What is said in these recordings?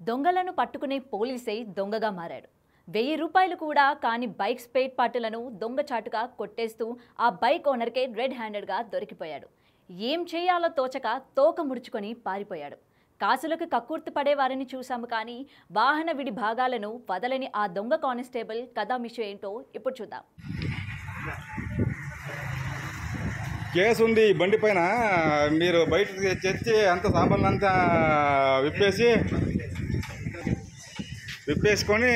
దొంగలను పట్టుకునే పోలీసే దొంగగా మారాడు. 1000 రూపాయలు కూడా కాని బైక్ స్పేర్ పార్టులను దొంగచాటుగా కొట్టేస్తూ ఆ బైక్ ఓనర్కే రెడ్ హ్యాండెడ్గా దొరికిపోయాడు. ఏం చేయాలో తోచక తోక ముడుచుకొని పారిపోయాడు. కాసులకు కక్కుర్తి పడేవారిని చూశాము కానీ వాహన విడి భాగాలను వదలని ఆ దొంగ కానిస్టేబుల్ కథామిషు ఏంటో ఇప్పుడు చూద్దాం. కేసు ఉంది బండి పైన. మీరు బయట తెచ్చి అంత సామాన్లు అంతా విప్పేసుకొని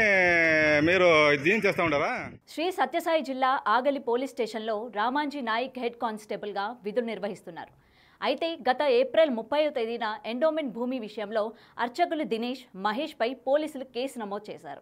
మీరు దీని చేస్తూ ఉంటారా? శ్రీ సత్యసాయి జిల్లా ఆగలి పోలీస్ స్టేషన్లో రామాంజీ నాయక్ హెడ్ కానిస్టేబుల్గా విధులు నిర్వహిస్తున్నారు. అయితే గత ఏప్రిల్ 30వ తేదీన ఎండోమెంట్ భూమి విషయంలో అర్చకులు దినేష్, మహేష్పై పోలీసులు కేసు నమోదు చేశారు.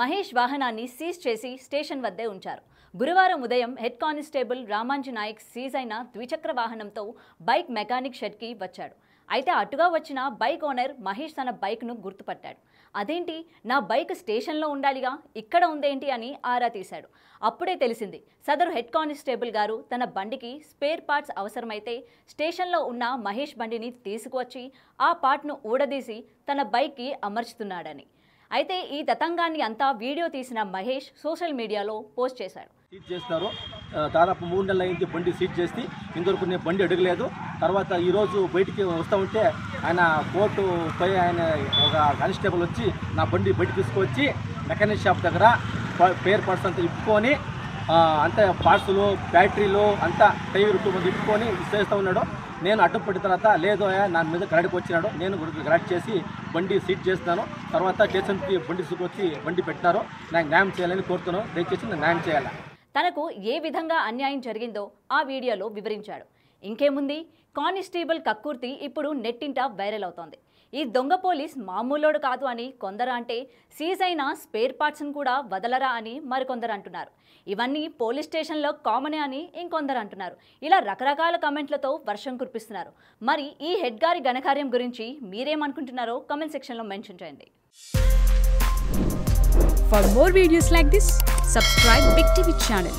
మహేష్ వాహనాన్ని సీజ్ చేసి స్టేషన్ వద్దే ఉంచారు. గురువారం ఉదయం head constable Ramanji Naik seize అయిన ద్విచక్ర వాహనంతో బైక్ మెకానిక్ షెడ్కి వచ్చాడు. అయితే అటుగా వచ్చిన బైక్ ఓనర్ మహేష్ తన బైక్ను గుర్తుపట్టాడు. అదేంటి, నా బైక్ స్టేషన్లో ఉండాలిగా, ఇక్కడ ఉందేంటి అని ఆరా తీశాడు. అప్పుడే తెలిసింది సదరు హెడ్ కానిస్టేబుల్ గారు తన బండికి స్పేర్ పార్ట్స్ అవసరమైతే స్టేషన్లో ఉన్న మహేష్ బండిని తీసుకువచ్చి ఆ పార్ట్ను ఊడదీసి తన బైక్కి అమర్చుతున్నాడని. అయితే ఈ తతంగాన్ని అంతా వీడియో తీసిన మహేష్ సోషల్ మీడియాలో పోస్ట్ చేశాడు. సీజ్ చేస్తారు, దాదాపు 3 నెలల అయింది బండి సీజ్ చేసి, ఇంతవరకు నేను బండి అడగలేదు. తర్వాత ఈరోజు బయటికి వస్తూ ఉంటే ఆయన కోర్టు పోయి ఆయన ఒక కానిస్టేబుల్ వచ్చి నా బండి బయట తీసుకొచ్చి మెకానిక్ షాప్ దగ్గర స్పేర్ పార్ట్స్ అంతా ఇప్పుకొని అంతా పార్ట్స్లు బ్యాటరీలు అంతా టైర్ ఇప్పుకొని చేస్తూ ఉన్నాడు. నేను అడ్డం పడిన తర్వాత లేదు నా మీద గరాడికి వచ్చినాడు. నేను గరాడి చేసి బండి సీట్ చేస్తున్నాను. తర్వాత స్టేషన్కి బండి తీసుకొచ్చి బండి పెట్టినారు. నాకు న్యాయం చేయాలని కోరుతున్నాను. దయచేసి నాకు న్యాయం చేయాలి. తనకు ఏ విధంగా అన్యాయం జరిగిందో ఆ వీడియోలో వివరించాడు. ఇంకేముంది, కానిస్టేబుల్ కక్కుర్తి ఇప్పుడు నెట్టింట వైరల్ అవుతోంది. ఈ దొంగ పోలీస్ మామూలోడు కాదు అని కొందరు అంటే, సీజ్ అయిన స్పేర్ పార్ట్స్ను కూడా వదలరా అని మరికొందరు అంటున్నారు. ఇవన్నీ పోలీస్ స్టేషన్లో కామనే అని ఇంకొందరు అంటున్నారు. ఇలా రకరకాల కమెంట్లతో వర్షం కురిపిస్తున్నారు. మరి ఈ హెడ్ గారి ఘనకార్యం గురించి మీరేమనుకుంటున్నారో కామెంట్ సెక్షన్లో మెన్షన్ చేయండి. For more videos like this, subscribe Big TV channel.